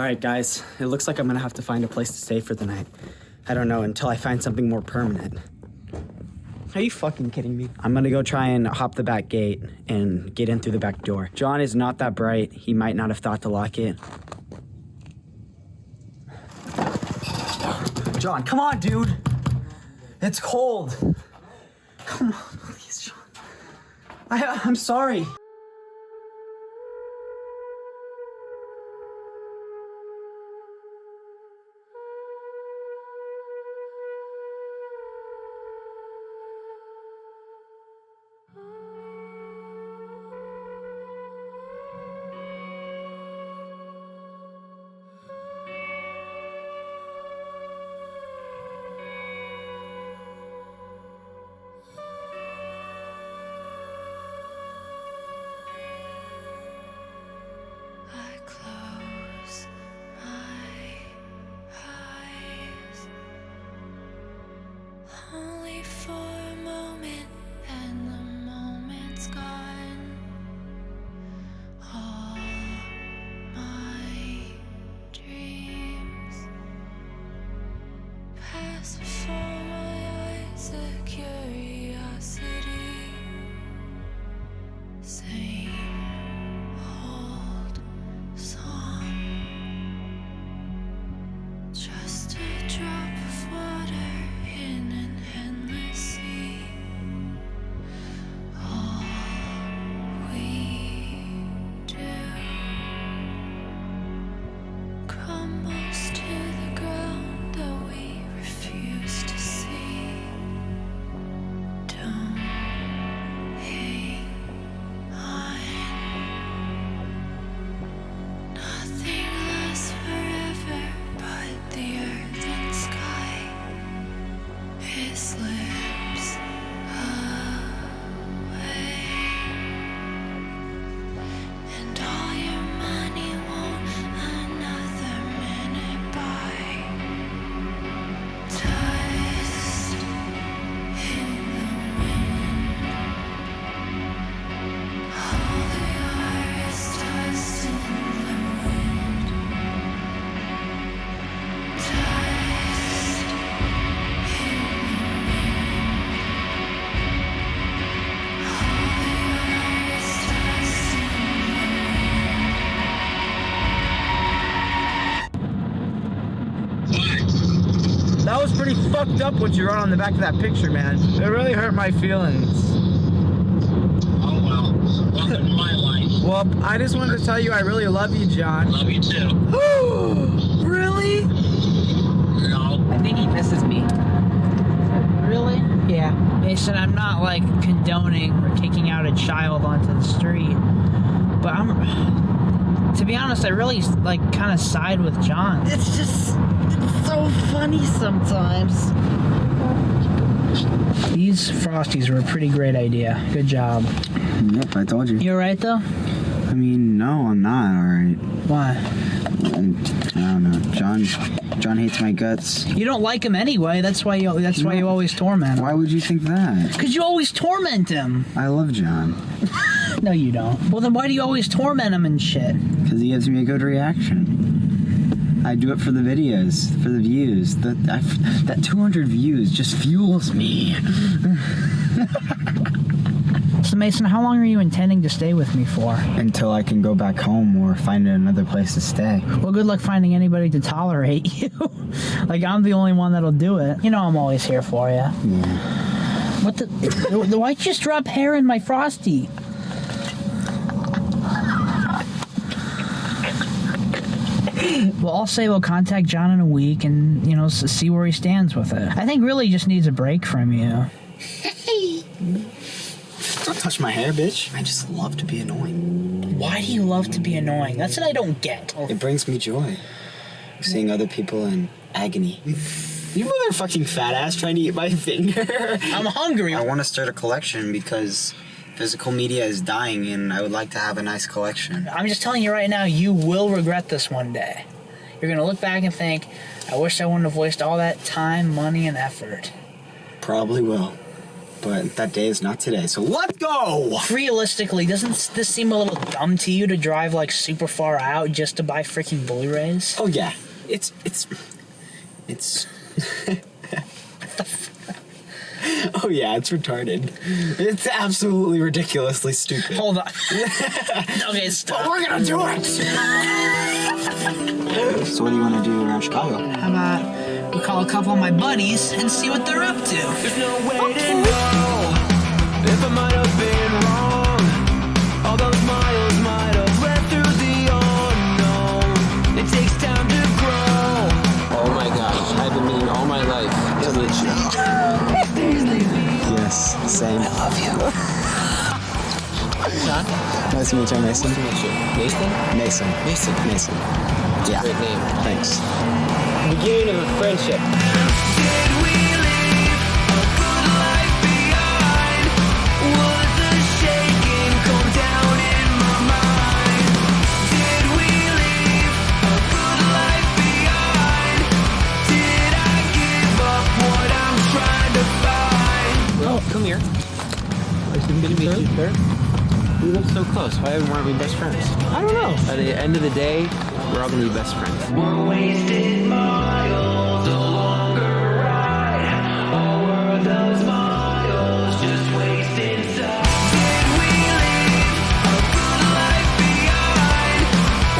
Alright guys, it looks like I'm gonna have to find a place to stay for the night. I don't know, until I find something more permanent. Are you fucking kidding me? I'm gonna go try and hop the back gate and get in through the back door. John is not that bright. He might not have thought to lock it. John, come on, dude. It's cold. Come on, please, John. I'm sorry. Only for a moment, and the moment's gone. All my dreams pass before my eyes, a curiosity. Same old song, just a drop of water in an endless sea. All we do crumbles to the ground that we refuse to see. Don't hang on. Nothing lasts forever but the earth and sky. It slips away, and all your money won't another minute buy. Dust in the wind, all we are is dust in the wind. Dust in the That was pretty fucked up what you wrote on the back of that picture, man. It really hurt my feelings. Oh well, welcome to my life. Well, I just wanted to tell you I really love you, John. Love you too. Really? No. I think he misses me. Really? Yeah. Mason, I'm not like condoning or kicking out a child onto the street, but to be honest, I really like kind of side with John. It's so funny sometimes. These Frosties were a pretty great idea. Good job. Yep, I told you. You alright though? I mean, no, I'm not alright. Why? I don't know. John hates my guts. You don't like him anyway. That's why you always torment him. Why would you think that? Because you always torment him. I love John. No, you don't. Well, then why do you always torment him and shit? Because he gives me a good reaction. I do it for the videos, for the views. That 200 views just fuels me. So Mason, how long are you intending to stay with me for? Until I can go back home or find another place to stay. Well, good luck finding anybody to tolerate you. Like, I'm the only one that'll do it. You know I'm always here for you. Yeah. What the? Why'd you just drop hair in my Frosty? Well, I'll say we'll contact John in a week and, you know, see where he stands with it. I think really he just needs a break from you. Don't touch my hair, bitch. I just love to be annoying. Why do you love to be annoying? That's what I don't get. It brings me joy. Seeing other people in agony. You motherfucking fat ass trying to eat my finger. I'm hungry. I want to start a collection because physical media is dying and I would like to have a nice collection. I'm just telling you right now, you will regret this one day. You're going to look back and think, I wish I wouldn't have wasted all that time, money, and effort. Probably will. but that day is not today. So let's go. Realistically, doesn't this seem a little dumb to you to drive like super far out just to buy freaking Blu-rays? Oh yeah, it's. Oh yeah, it's retarded. It's absolutely ridiculously stupid. Hold on. Okay, stop. But we're gonna do it. So what do you want to do around Chicago? How about we call a couple of my buddies and see what they're up to? There's no way to know if I might have been wrong. All those miles might have led through the unknown. It takes time to grow. Oh my gosh, I've been meaning all my life to meet you. Yes, same. I love you. John? Nice to meet you, Mason. Nice to meet you. Nathan? Mason. Mason. Mason. Yeah. Great name. Thanks. Beginning of a friendship. Did we leave a good life behind? Would the shaking come down in my mind? Did we leave a good life behind? Did I give up what I'm trying to find? Oh, come here. Nice to meet you, sir. We live so close. Why weren't we best friends? I don't know. At the end of the day, we're all gonna be best friends. Wasted miles, a longer ride. Or were those miles just wasted time? Did we leave a good life behind?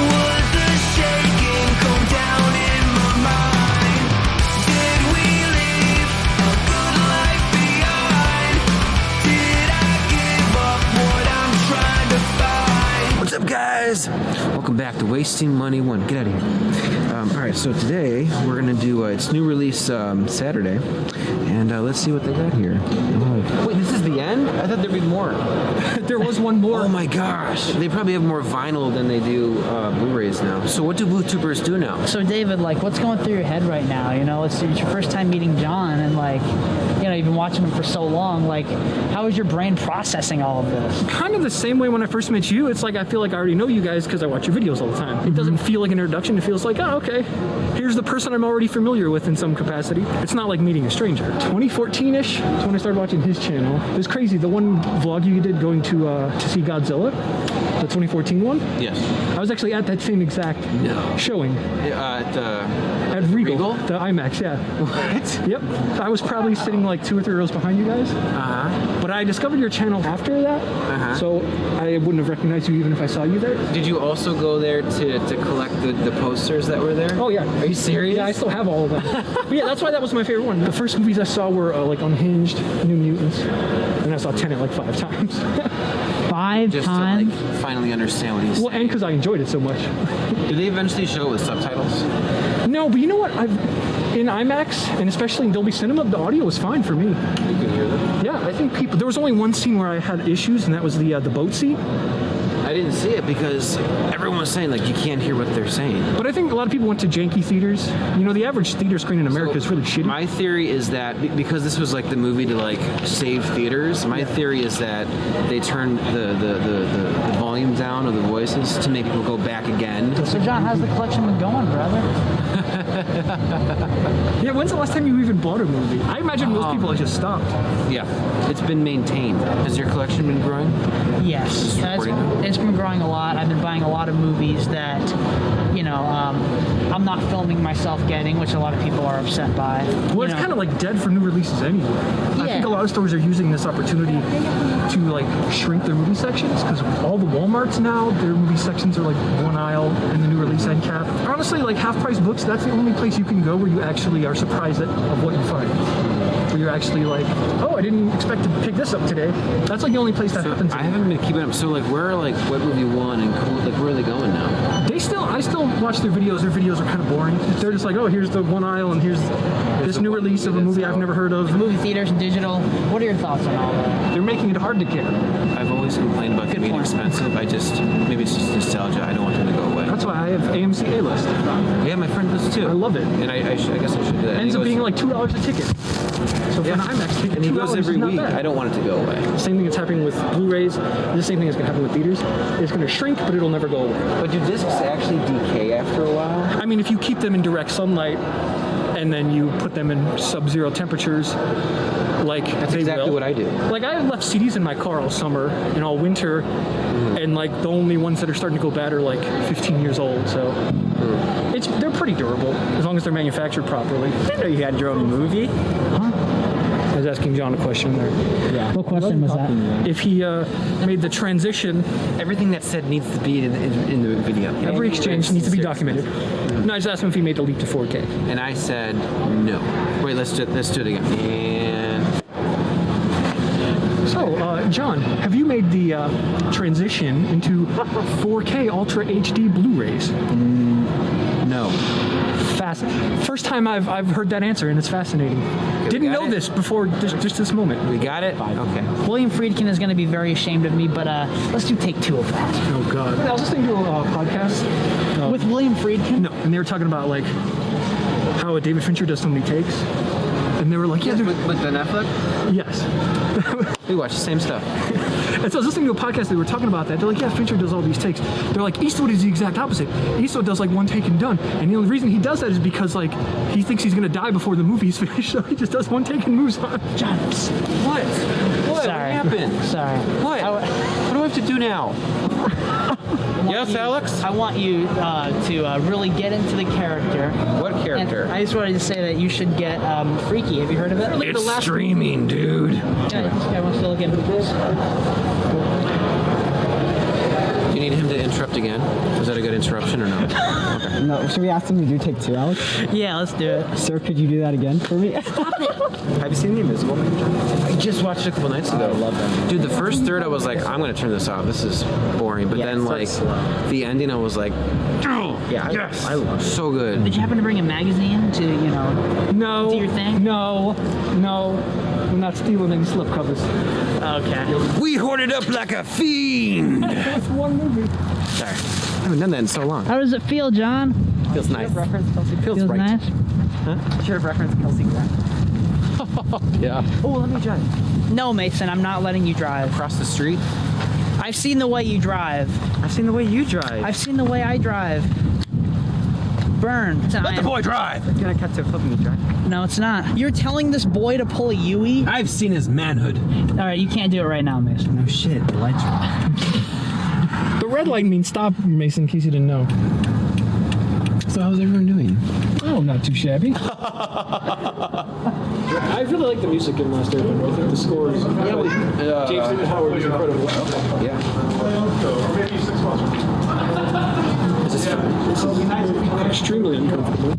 Would the shaking come down in my mind? Did we leave a good life behind? Did I give up what I'm trying to find? What's up, guys? Welcome back to Wasting Money 1. Get out of here. All right, so today we're gonna do its new release Saturday, and let's see what they got here. Wait, this is the end? I thought there'd be more. There was one more. Oh my gosh! They probably have more vinyl than they do Blu-rays now. So what do Bluetubers do now? So David, like, what's going through your head right now? You know, it's your first time meeting John, and like, you know, you've been watching him for so long. Like, how is your brain processing all of this? Kind of the same way when I first met you. It's like I feel like I already know you guys because I watch your videos all the time. It doesn't feel like an introduction. It feels like, oh, okay, here's the person I'm already familiar with in some capacity. It's not like meeting a stranger. 2014-ish is when I started watching his channel. It was crazy. The one vlog you did going to see Godzilla, the 2014 one. Yes. I was actually at that same exact showing at Regal, the IMAX. Yeah. What? Yep. I was probably sitting like 2 or 3 rows behind you guys. But I discovered your channel after that, so I wouldn't have recognized you even if I saw you there. Did you also go there to collect the posters that were there? Oh yeah. Are you serious? Yeah, I still have all of them. But yeah, that's why that was my favorite one. The first movies I saw were like Unhinged, New Mutants, and I saw Tenet like 5 times. 5 Just times? to like finally understand what he's Well, and because I enjoyed it so much. Do they eventually show it with subtitles? No, but you know what? In IMAX, and especially in Dolby Cinema, the audio was fine for me. You can hear them. Yeah, I think people... There was only one scene where I had issues, and that was the boat scene. I didn't see it because everyone was saying like you can't hear what they're saying. But I think a lot of people went to janky theaters. You know, the average theater screen in America is really shitty. My theory is that because this was like the movie to like save theaters, my theory is that they turned the volume down of the voices to make people go back again. So John, how's the collection been going, brother? Yeah, when's the last time you even bought a movie? I imagine most people have just stopped. Yeah, it's been maintained. Has your collection been growing? Yes, it's been growing a lot. I've been buying a lot of movies that, you know, I'm not filming myself getting, which a lot of people are upset by. Well, it's kind of like dead for new releases anyway. I think a lot of stores are using this opportunity to like shrink their movie sections because all the Walmarts now, their movie sections are like one aisle and the new release end cap. Honestly, like half-price books, that's the only place you can go where you actually are surprised of what you find. Where you're actually like, oh, I didn't expect to pick this up today. That's like the only place that happens. I haven't been keeping up. So like, where are like what movie one and cool? Like, where are they going now? I still watch their videos. Their videos are kind of boring. They're just like, oh, here's the one aisle and here's this new release of a movie I've never heard of. Movie theaters and digital. What are your thoughts on all that? They're making it hard to care. I've always complained about them being expensive. Maybe it's just nostalgia. I don't want them to go away. That's why I have AMC A-List. Yeah, my friend does too. I love it. And I guess I should do that. It ends up being like $2 a ticket. So for an IMAX ticket, and he goes $2 every is not week. bad. I don't want it to go away. Same thing that's happening with Blu-rays. The same thing is going to happen with theaters. It's going to shrink, but it'll never go away. But do discs actually decay after a while? I mean, if you keep them in direct sunlight and then you put them in sub-zero temperatures, Like That's they exactly will. what I do. Like I left CDs in my car all summer and all winter, and like the only ones that are starting to go bad are like 15 years old. So they're pretty durable as long as they're manufactured properly. I didn't know you had your own movie. I was asking John a question there. Yeah. What question was that? If he made the transition, Everything that's said needs to be in the video. every exchange needs to be documented. No, I just asked him if he made the leap to 4K. And I said no. Wait, let's do it again. And So, John, have you made the transition into 4K Ultra HD Blu-rays? no. First time I've heard that answer, and it's fascinating. Didn't got know it? this before just this moment. We got it? Okay. William Friedkin is going to be very ashamed of me, but let's do take 2 of that. Oh God! I was listening to a podcast With William Friedkin? No, and they were talking about like how David Fincher does so many takes, and they were like, yeah, With the Netflix? yes. We watch the same stuff. And so I was listening to a podcast, they were talking about that. They're like, yeah, Fincher does all these takes. They're like, Eastwood is the exact opposite. Eastwood does like one take and done. And the only reason he does that is because like he thinks he's gonna die before the movie's finished, so he just does one take and moves on. John, What? What sorry. happened? Sorry. What? What do I have to do now? Yes, Alex? I want you to really get into the character. What character? And I just wanted to say that you should get Freaky. Have you heard of it? It's streaming, dude. Yeah, this guy wants to look into this. Do you need him to interrupt again? Was that a good interruption or no? Okay. No, should we ask him to do take 2, Alex? Yeah, let's do it. Sir, could you do that again for me? Have you seen The Invisible Man, John? I just watched it a couple nights ago. I love that movie. Dude, the first third I was like, I'm gonna turn this off. This is boring. But Yeah, then it's so like slow. the ending, I was like, Yeah, I love it. so good. Did you happen to bring a magazine to, No. Do your thing? No. We're not stealing any slipcovers. Okay. We hoarded up like a fiend. That's one movie. Sorry, I haven't done that in so long. How does it feel, John? Feels nice. Feels nice? Should have referenced Kelsey Grammer. Yeah. Oh, let me drive. No, Mason, I'm not letting you drive. Across the street. I've seen the way you drive. I've seen the way you drive. I've seen the way I drive. Burn. Let the boy drive. It's gonna cut to flipping me drive. No, it's not. You're telling this boy to pull a Yui? I've seen his manhood. All right, you can't do it right now, Mason. No shit, the lights are The red light means stop, Mason, in case you didn't know. So how's everyone doing? Oh, not too shabby. I really like the music in Last Airbender. I think the score is... James Newton Howard is incredible. Yeah. This is extremely uncomfortable.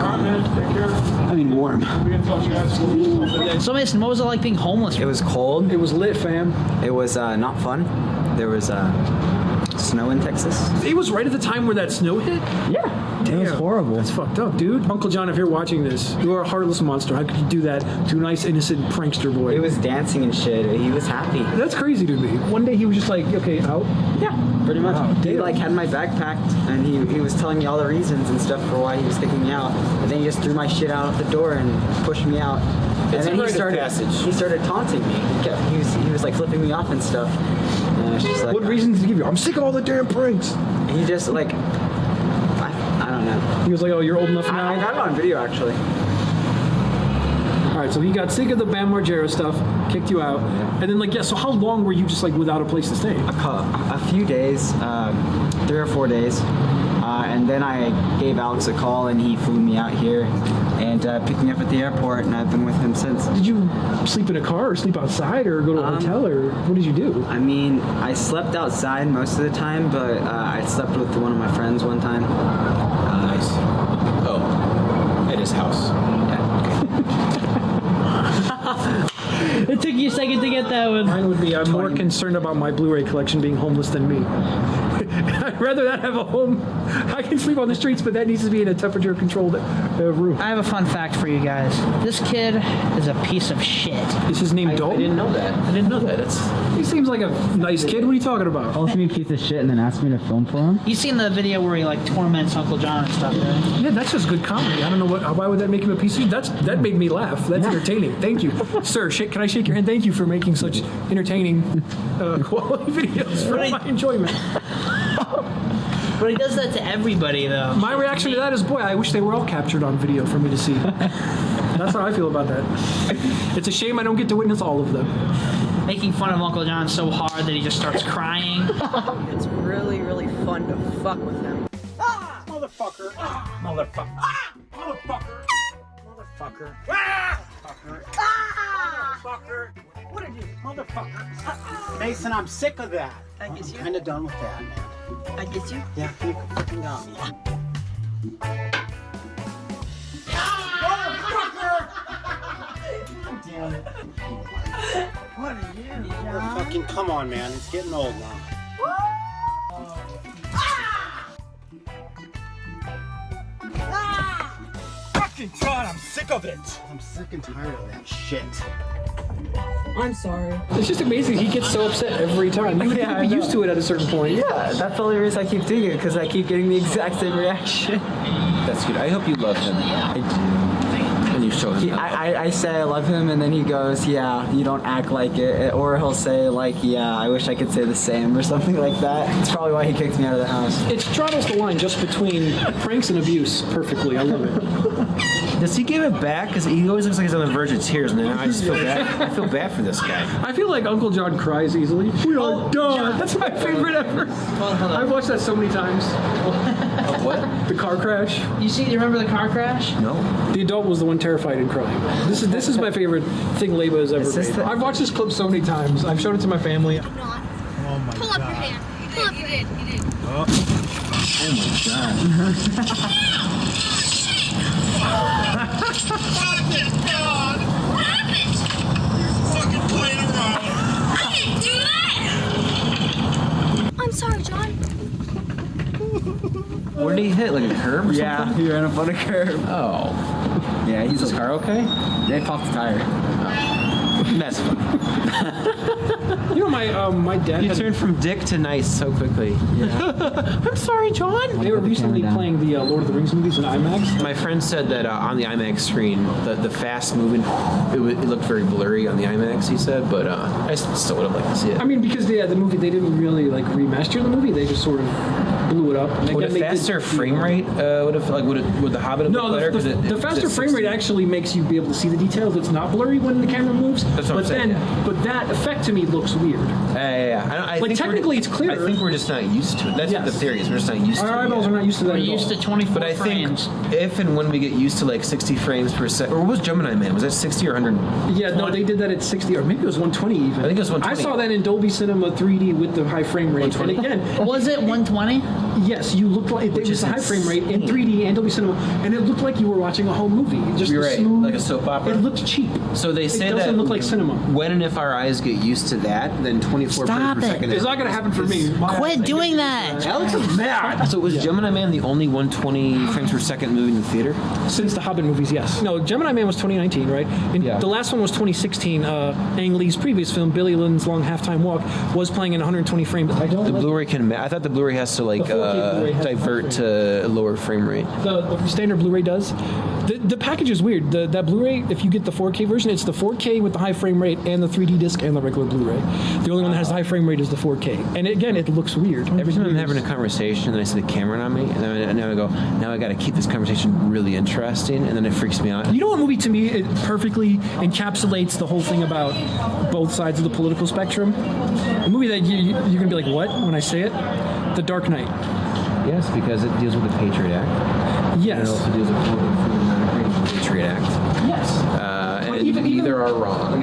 I mean, warm. So, Mason, what was it like being homeless? It was cold. It was lit, fam. It was not fun. There was snow in Texas. It was right at the time where that snow hit? Yeah. It was horrible. That's fucked up, dude. Uncle John, if you're watching this, you are a heartless monster. How could you do that to a nice, innocent prankster boy? It was dancing and shit. He was happy. That's crazy to me. One day he was just like, okay, out. Yeah, pretty much. Wow, He damn. like had my bag packed, and he was telling me all the reasons and stuff for why he was kicking me out. And then he just threw my shit out the door and pushed me out. It's and a then rite of passage. he started taunting me. He was like flipping me off and stuff. And I was just like, What reasons did he give you? I'm sick of all the damn pranks. He just like, I don't know. He was like, oh, you're old enough now? I got it on video actually. All right, so he got sick of the Bam Margera stuff, kicked you out. And then, like, yeah, so how long were you just, like, without a place to stay? A few days, 3 or 4 days. And then I gave Alex a call and he flew me out here and picked me up at the airport, and I've been with him since. Did you sleep in a car or sleep outside or go to a hotel or what did you do? I mean, I slept outside most of the time, but I slept with one of my friends one time. Nice. Oh, at his house. It took you a second to get that one. Mine would be, I'm more concerned about my Blu-ray collection being homeless than me. I'd rather not have a home. I can sleep on the streets, but that needs to be in a temperature-controlled room. I have a fun fact for you guys. This kid is a piece of shit. Is his name I Dalton? didn't know that. I didn't know that. It's He seems like a nice kid. What are you talking about? Calls me a piece of shit and then asked me to film for him. You seen the video where he like torments Uncle John and stuff, right? Yeah, that's just good comedy. I don't know why would that make him a piece of shit? That made me laugh. That's entertaining. Thank you. Sir, can I shake your hand? Thank you for making such entertaining quality videos for my enjoyment. But he does that to everybody, though. My reaction to that is, boy, I wish they were all captured on video for me to see. That's how I feel about that. It's a shame I don't get to witness all of them. Making fun of Uncle John so hard that he just starts crying. It's really, really fun to fuck with him. Motherfucker. Motherfucker. Motherfucker. Motherfucker. Motherfucker. What did you, motherfucker? Mason, I'm sick of that. I guess you. I'm kind of done with that, man. I get you. Yeah, you can fucking go. Damn it. What are you, Oh, fucking come on, man. It's getting old now. Fucking John, I'm sick of it. I'm sick and tired of that shit. I'm sorry. It's just amazing. He gets so upset every time. You would Yeah, be I know. used to it at a certain point. Yeah, that's the only reason I keep doing it, because I keep getting the exact same reaction. That's good. I hope you love him. I do. And you show him. I say I love him, and then he goes, yeah, you don't act like it. Or he'll say, like, yeah, I wish I could say the same, or something like that. It's probably why he kicked me out of the house. It straddles the line just between pranks and abuse perfectly. I love it. Does he give it back? Because he always looks like he's on the verge of tears, and then I just feel bad. I feel bad for this guy. I feel like Uncle John cries easily. We are done. That's my favorite ever. Hold on. I've watched that so many times. What? The car crash. You remember the car crash? No. The adult was the one terrified and crying. This is my favorite thing Leyba has ever this made. the- I've watched this clip so many times. I've shown it to my family. Pull up your hand. Pull up your hand. Oh my god. What happened? Fucking playing around. I didn't do that. I'm sorry, John. What did he hit? Like a curb or Yeah, something? he ran up on a curb. Oh. Yeah, he's his car okay? They popped the tire. That's fun. You know, my dad. You had- turned from dick to nice so quickly. I'm sorry, John. They were recently playing the Lord of the Rings movies in IMAX. My friend said that on the IMAX screen, the fast moving, it looked very blurry on the IMAX, he said, but I still would have liked to see it. I mean, because the movie, they didn't really like remaster the movie. They just sort of blew it up. And Would again, a they did- faster frame rate would the Hobbit have No, looked better? 'Cause the faster frame rate actually makes you be able to see the details. It's not blurry when the camera moves. That's what I'm but saying, then, yeah. but that effect to me looks weird. Yeah. I Like, think technically it's clearer. I think we're just not used to it. That's what the Yes. theory is. We're just not used to it. Our eyeballs yet. are not used to that We're at used all. to 24 But I think frames. if and when we get used to like 60 frames per second, or what was Gemini Man? Was that 60 or 100? Yeah, no, they did that at 60, or maybe it was 120 even. I think it was 120. I saw that in Dolby Cinema 3D with the high frame rate. And 120? again, Was it 120? yes, you looked like it was is a high frame rate in insane. 3D and Dolby Cinema, and it looked like you were watching a home movie. Just You're the right, smooth, like a soap opera? It looked cheap. So they say it that doesn't look like cinema. When and if our eyes get used to that, then 24 Stop frames per it. second. It's not going to happen for me. Quit doing that. Alex is mad. So was Gemini Man the only 120 frames per second movie in the theater? Since the Hobbit movies, yes. No, Gemini Man was 2019, right? And Yeah. the last one was 2016. Ang Lee's previous film, Billy Lynn's Long Halftime Walk, was playing in 120 frames. I don't The like Blu-ray can. I thought the Blu-ray has to like The 4K Blu-ray has divert to a lower frame rate. the standard Blu-ray does. The package is weird. That Blu-ray, if you get the 4K version, it's the 4K with the high frame rate and the 3D disc and the regular Blu-ray. The only one that has the high frame rate is the 4K. And again, it looks weird. Every time I'm having a conversation, and then I see the camera on me, and then I go, now I got to keep this conversation really interesting, and then it freaks me out. You know what movie to me it perfectly encapsulates the whole thing about both sides of the political spectrum? A movie that you're going to be like, what, when I say it? The Dark Knight. Yes, because it deals with the Patriot Act. And Yes. it also deals with the Patriot Act. Yes. And neither are wrong.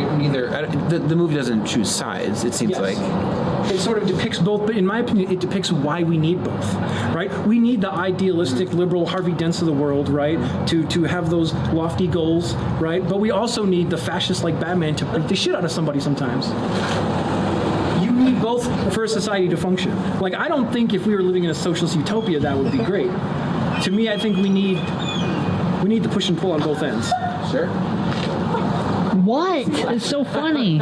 The movie doesn't choose sides. It seems Yes. like. It sort of depicts both, but in my opinion, it depicts why we need both, right? We need the idealistic, liberal Harvey Dents of the world, right, to have those lofty goals, right? But we also need the fascist like Batman to beat the shit out of somebody sometimes. You need both for a society to function. Like, I don't think if we were living in a socialist utopia, that would be great. To me, I think we need the push and pull on both ends. Sure. What? It's so funny.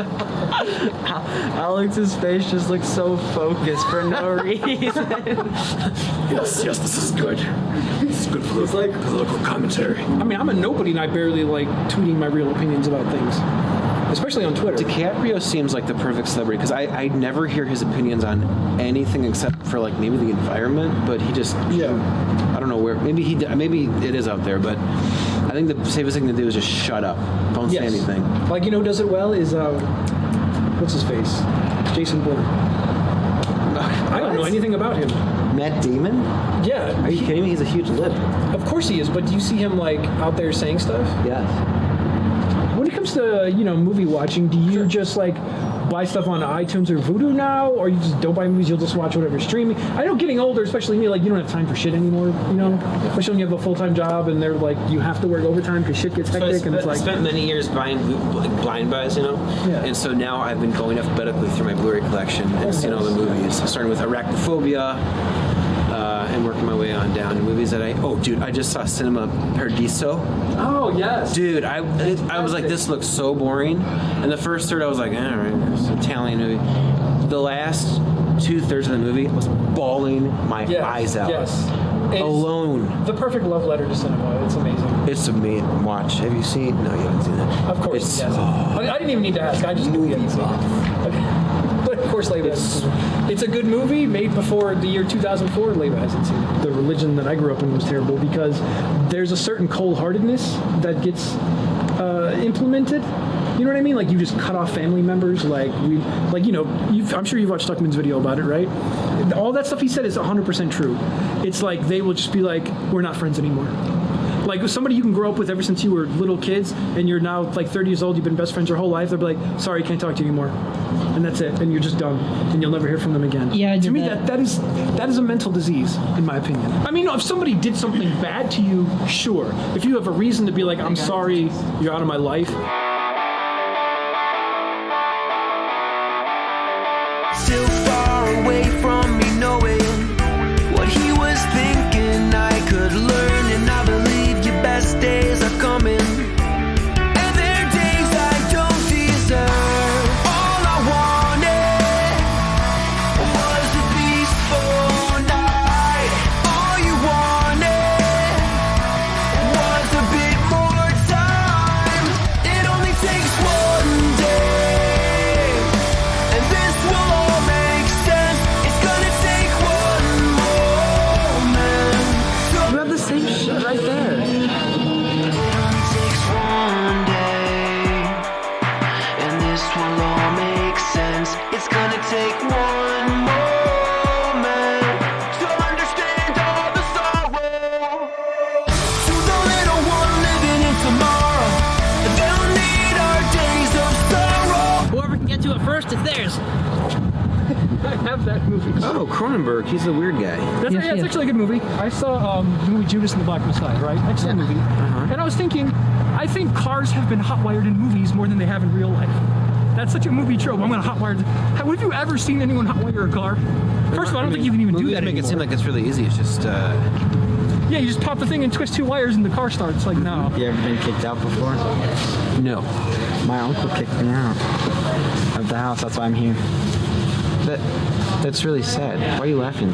Alex's face just looks so focused for no reason. Yes, this is good. It's good for political commentary. I mean, I'm a nobody and I barely like tweeting my real opinions about things. especially on Twitter. DiCaprio seems like the perfect celebrity because I never hear his opinions on anything except for like maybe the environment, but he just I don't know where. Maybe it is out there, but I think the safest thing to do is just shut up. Don't say anything. Like, you know who does it well is what's his face? Jason Bourne. I don't know anything about him. Matt Damon? Yeah. Are you kidding me? He's a huge lip. Of course he is, but do you see him like out there saying stuff? Yes. When it comes to, movie watching, do you just like buy stuff on iTunes or Vudu now, or you just don't buy movies, you'll just watch whatever's streaming? I know getting older, especially me, like you don't have time for shit anymore, especially when you have a full-time job and they're like, you have to work overtime because shit gets hectic. And it's like, I spent many years buying blind buys, Yeah. and so now I've been going alphabetically through my Blu-ray collection and seeing all the movies, starting with Arachnophobia, and working my way on down to movies that I just saw Cinema Paradiso. oh yes, Dude, I was like, this looks so boring. And the first third, I was like, all right, it's an Italian movie. The last 2/3 of the movie, I was bawling my eyes out. Yes. It's Alone. the perfect love letter to cinema. It's amazing. It's amazing. Watch. Have you seen? No, you haven't seen that. Of course, It's, yes. I didn't even need to ask. I just knew you hadn't seen it. Okay. But of course, Leyba. It's a good movie made before the year 2004. Leyba hasn't seen it. The religion that I grew up in was terrible because there's a certain cold-heartedness that gets implemented. You know what I mean? Like you just cut off family members. I'm sure you've watched Stuckman's video about it, right? All that stuff he said is 100% true. It's like they will just be like, we're not friends anymore. Like with somebody you can grow up with ever since you were little kids, and you're now like 30 years old, you've been best friends your whole life. They'll be like, sorry, can't talk to you anymore, and that's it. And you're just done, and you'll never hear from them again. Yeah, I to did me that. that is a mental disease, in my opinion. I mean, if somebody did something bad to you, sure. If you have a reason to be like, I'm sorry, you're out of my life. Still far away from me knowing what he was thinking. I could learn, and I believe your best days are coming. And they're days I don't deserve. All I wanted was a peaceful night. All you wanted was a bit more time. It only takes one day, and this will all make sense. It's gonna take one moment. You have the same shit right there. It only takes one day, and this will all make sense. It's gonna take one moment to understand all the sorrow. To the little one living in tomorrow, they'll need our days of sorrow. Whoever can get to it first, it's theirs. I have that movie. Oh, Cronenberg. He's a weird guy. That's actually a good movie. I saw the movie Judas and the Black Messiah, right? Excellent movie. And I was thinking, I think cars have been hot-wired in movies more than they have in real life. That's such a movie trope. I'm going to hotwire. Have you ever seen anyone hotwire a car? First of all, I don't think you can even do Movies that make anymore. it seem like it's really easy. It's just Yeah, you just pop the thing and twist two wires and the car starts. Like, no. You ever been kicked out before? no. My uncle kicked me out of the house. That's why I'm here. That's really sad. Why are you laughing?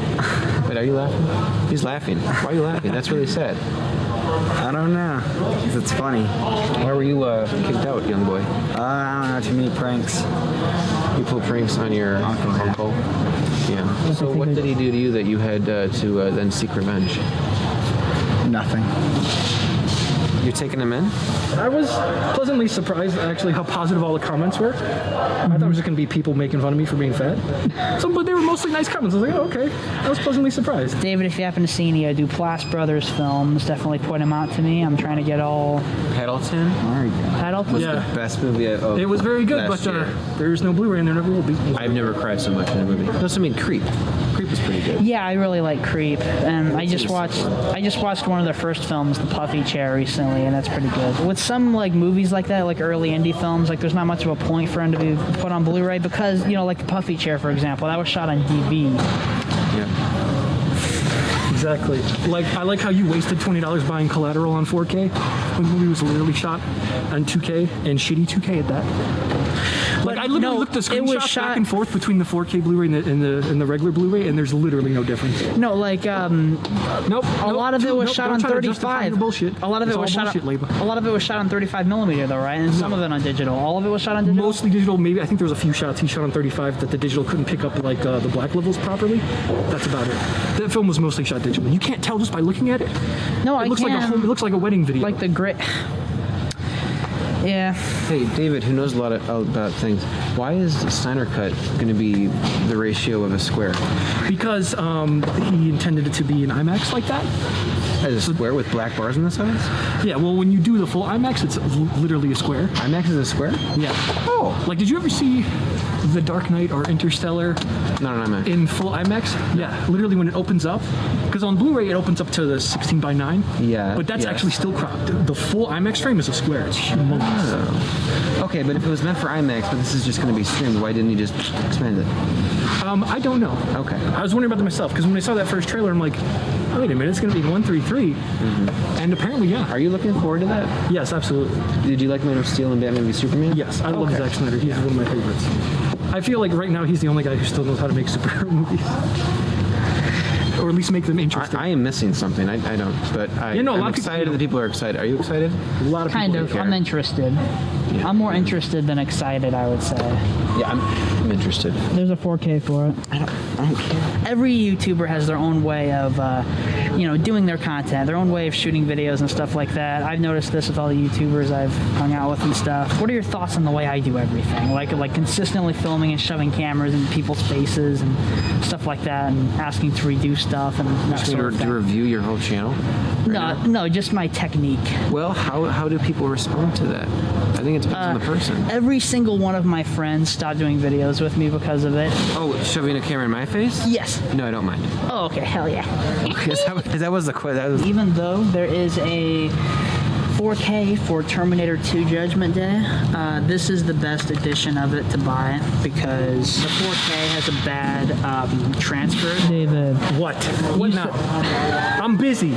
Wait, are you laughing? He's laughing. Why are you laughing? That's really sad. I don't know. 'Cause it's funny. Why were you kicked out, young boy? I don't know. Too many pranks. You pulled pranks on your uncle. Yeah. So what did he do to you that you had to then seek revenge? Nothing. You're taking him in? I was pleasantly surprised, actually, how positive all the comments were. I thought it was just going to be people making fun of me for being fat. But they were mostly nice comments. I was like, oh, okay. I was pleasantly surprised. David, if you happen to see any Duplass Brothers films, definitely point them out to me. I'm trying to get all Paddleton Paddleton. Yeah. the best movie of It was very good, last but year. there's no Blu-ray and there never will be. I've never cried so much in a movie. Also, I mean, Creep. Creep was pretty good. Yeah, I really like Creep, and I just watched one of their first films, The Puffy Chair, recently, and that's pretty good. With some like movies like that, like early indie films, like there's not much of a point for them to be put on Blu-ray because like The Puffy Chair, for example, that was shot on DV. Yeah. Exactly. Like, I like how you wasted $20 buying Collateral on 4K when the movie was literally shot on 2K and shitty 2K at that. Like, I literally looked the screenshots back and forth between the 4K Blu-ray and the regular Blu-ray, and there's literally no difference. No, like Nope. a lot of it was shot on 35. Bullshit. A lot of it was shot. Leyba. A lot of it was shot on 35 millimeter, though, right? And some of it on digital. All of it was shot on digital. Mostly digital. Maybe I think there was a few shots he shot on 35 that the digital couldn't pick up, like the black levels properly. That's about it. That film was mostly shot digitally. You can't tell just by looking at it. No, It looks like it looks like a wedding video. Like the grit. Yeah. Hey, David, who knows a lot about things, why is Snyder Cut going to be the ratio of a square? Because he intended it to be an IMAX like that. As a square with black bars on the sides? Yeah, well, when you do the full IMAX, it's literally a square. IMAX is a square? Yeah. Oh. Like, did you ever see The Dark Knight or Interstellar Not an IMAX. in full IMAX? Yeah, literally when it opens up. Because on Blu-ray, it opens up to the 16:9. Yeah, But that's yes. actually still cropped. The full IMAX frame is a square. It's humongous. Okay, but if it was meant for IMAX, but this is just going to be streamed, why didn't he just expand it? I don't know. Okay. I was wondering about that myself, because when I saw that first trailer, I'm like, oh, wait a minute, it's going to be 133. And apparently, yeah. Are you looking forward to that? Yes, absolutely. Did you like Man of Steel and Batman v Superman? Yes, I love Zack Snyder. He's one of my favorites. I feel like right now he's the only guy who still knows how to make superhero movies. Or at least make them interesting. I am missing something. I don't, but I'm excited that people are excited. Are you excited? A lot of Kind people of. I'm interested. Yeah. I'm more interested than excited, I would say. Yeah, I'm interested. There's a 4K for it. I don't care. Every YouTuber has their own way of, doing their content, their own way of shooting videos and stuff like that. I've noticed this with all the YouTubers I've hung out with and stuff. What are your thoughts on the way I do everything? Like consistently filming and shoving cameras in people's faces and stuff like that, and asking to redo stuff and that Just need sort of to thing. review your whole channel? No, just my technique. Well, how do people respond to that? I think it depends on the person. Every single one of my friends stopped doing videos with me because of it. Oh, shoving a camera in my face? Yes. No, I don't mind. Oh, okay, hell yeah. That was the question. Even though there is a 4K for Terminator 2 Judgment Day, this is the best edition of it to buy because the 4K has a bad transfer. David. What? What now? I'm busy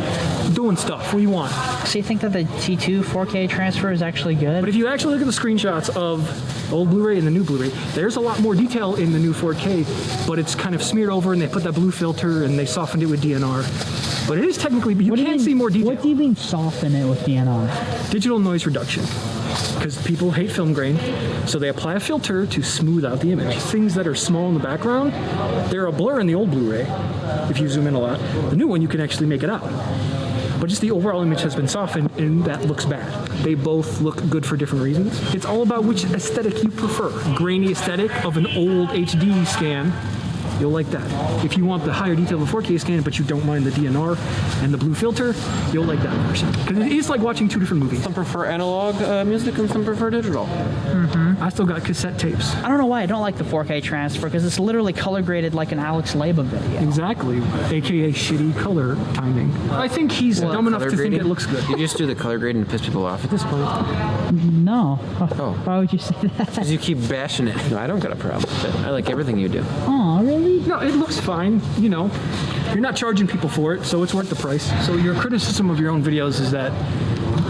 doing stuff. What do you want? So you think that the T2 4K transfer is actually good? But if you actually look at the screenshots of old Blu-ray and the new Blu-ray, there's a lot more detail in the new 4K, but it's kind of smeared over and they put that blue filter and they softened it with DNR. But it is technically, you can see more detail. What do you mean soften it with DNR? Digital noise reduction. Because people hate film grain, so they apply a filter to smooth out the image. Things that are small in the background, they're a blur in the old Blu-ray, if you zoom in a lot. The new one, you can actually make it out. But just the overall image has been softened, and that looks bad. They both look good for different reasons. It's all about which aesthetic you prefer. Grainy aesthetic of an old HD scan, you'll like that. If you want the higher detail of a 4K scan, but you don't mind the DNR and the blue filter, you'll like that version. Because it is like watching two different movies. Some prefer analog music and some prefer digital. I still got cassette tapes. I don't know why I don't like the 4K transfer because it's literally color graded like an Alex Leyba video. Exactly, aka shitty color timing. I think he's dumb enough to think it looks good. You just do the color grading to piss people off at this point? No. Oh. Why would you say that? Because you keep bashing it. No, I don't got a problem with it. I like everything you do. Oh, really? No, it looks fine, you know. You're not charging people for it, so it's worth the price. So your criticism of your own videos is that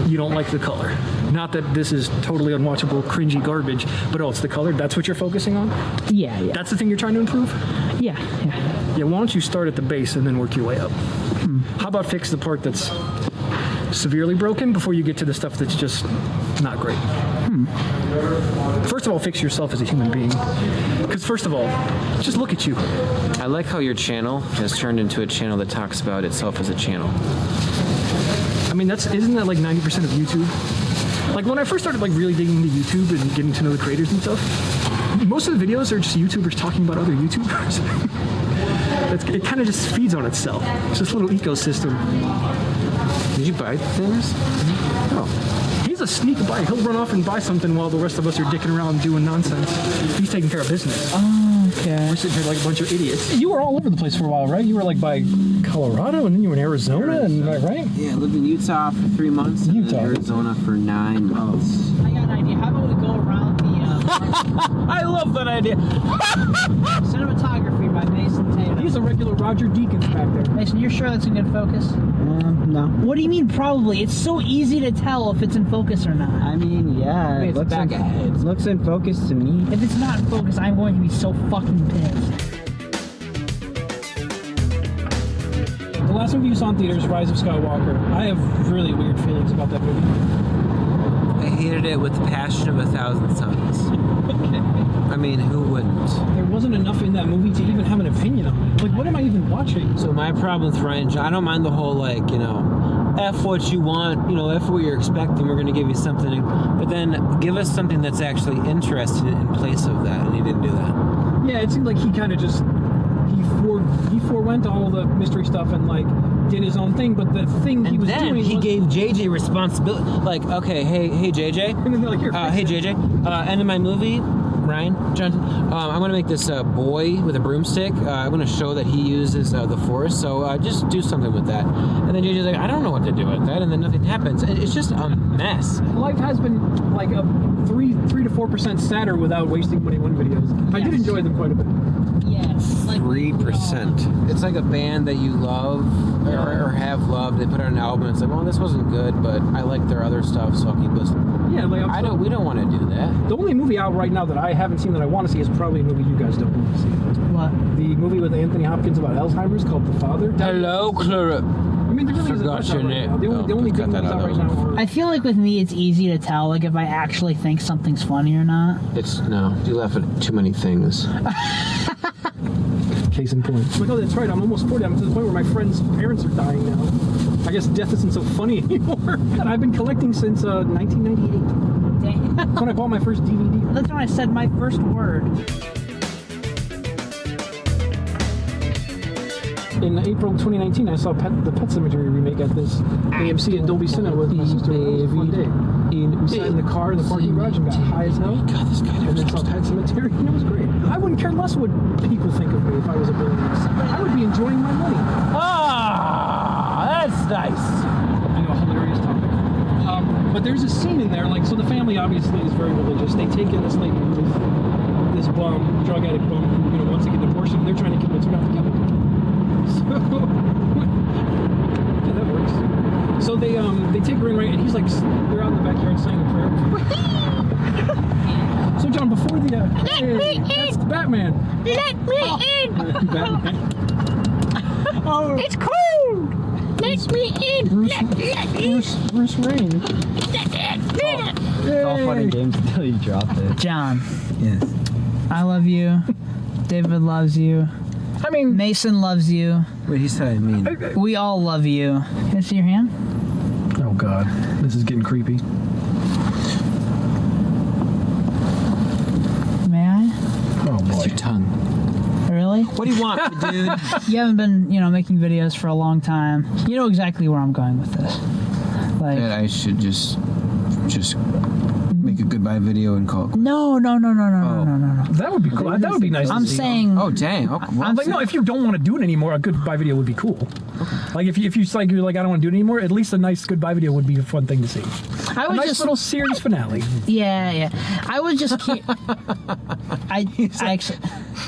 you don't like the color. Not that this is totally unwatchable, cringy garbage, but it's the color. That's what you're focusing on? Yeah. That's the thing you're trying to improve? Yeah. Yeah, why don't you start at the base and then work your way up? How about fix the part that's severely broken before you get to the stuff that's just not great? First of all, fix yourself as a human being. Because first of all, just look at you. I like how your channel has turned into a channel that talks about itself as a channel. I mean, isn't that like 90% of YouTube? Like when I first started like really digging into YouTube and getting to know the creators and stuff, most of the videos are just YouTubers talking about other YouTubers. It kind of just feeds on itself. It's this little ecosystem. Did you buy things? Oh. He's a sneak buyer. He'll run off and buy something while the rest of us are dicking around doing nonsense. He's taking care of business. Oh, okay. We're sitting here like a bunch of idiots. You were all over the place for a while, right? You were like by Colorado, and then you were in Arizona, and right? Yeah, I lived in Utah for 3 months, and Utah. then Arizona for 9 months. I got an idea. How about we go around the I love that idea. Cinematography by Mason Tatum. He's a regular Roger Deakins back there. Mason, you're sure that's in good focus? No. What do you mean probably? It's so easy to tell if it's in focus or not. I mean, yeah, it looks in focus to me. If it's not in focus, I'm going to be so fucking pissed. The last movie you saw in theaters, Rise of Skywalker. I have really weird feelings about that movie. I hated it with the passion of 1,000 suns. I mean, who wouldn't? There wasn't enough in that movie to even have an opinion on it. Like, what am I even watching? So my problem with Ryan, I don't mind the whole, like, you know, F what you want, you know, F what you're expecting, we're going to give you something. But then give us something that's actually interesting in place of that, and he didn't do that. Yeah, it seemed like he kind of just, he forewent all the mystery stuff and, like, did his own thing, but the thing he was doing he was... gave JJ responsibility. Like, okay, hey JJ. And then they're like, here, hey JJ. End of my movie, Ryan Johnson. I'm gonna make this boy with a broomstick. I'm gonna show that he uses the Force. So just do something with that. And then JJ's like, I don't know what to do with that. And then nothing happens. It's just a mess. Life has been like a 3 to 4% sadder without wasting money on videos. I did enjoy them quite a bit. Yes. Like 3%. It's like a band that you love or have loved. They put out an album. And it's like, well, this wasn't good, but I like their other stuff, so I'll keep listening. Yeah, like We don't want to do that. The only movie out right now that I haven't seen that I want to see is probably a movie you guys don't want to see. What? The movie with Anthony Hopkins about Alzheimer's called The Father. Hello, Clara. I mean, there really isn't Forgot much your out right name. now. The only big cut that ones out out. right now are... I feel like with me, it's easy to tell, like, if I actually think something's funny or not. You laugh at too many things. Case in point. I'm like, oh, that's right. I'm almost 40. I'm to the point where my friends' parents are dying now. I guess death isn't so funny anymore. And I've been collecting since 1998. Dang. That's when I bought my first DVD. That's when I said my first word. In April 2019, I saw the Pet Cemetery remake at this AMC at Dolby Cinema with my sister. It was a fun day. We sat in the car in the parking garage and got high as hell. God, this guy And then saw Pet Cemetery, and it was great. I wouldn't care less what people think of me if I was a billionaire. I would be enjoying my money. Ah, that's nice. I know, a hilarious topic. But there's a scene in there, like, so the family obviously is very religious. They take in this lady who's this bum, drug addict bum, who, you know, wants to get an abortion, and they're trying to convince her not to kill her. So, yeah, that works. So they take her in, right, and he's like, they're out in the backyard saying a prayer. So John, before the that's the Batman. Let me in! Batman. It's cold! Let me in! Bruce Wayne. It's all fun and games until you drop it. John, Yes. I love you. David loves you. I mean, Mason loves you. Wait, he's telling me. We all love you. Can I see your hand? oh god, this is getting creepy. May I? Oh boy. Your tongue. Really? What do you want, dude? You haven't been, making videos for a long time. You know exactly where I'm going with this. Like, That I should just make a goodbye video and call it. no. That would be cool. That would be nice. I'm to see. saying. Oh dang! Okay, well, I'm like, no, if you don't want to do it anymore, a goodbye video would be cool. Like if you're like, I don't want to do it anymore, at least a nice goodbye video would be a fun thing to see. I A was nice just little series finale. Yeah. I was just. I actually.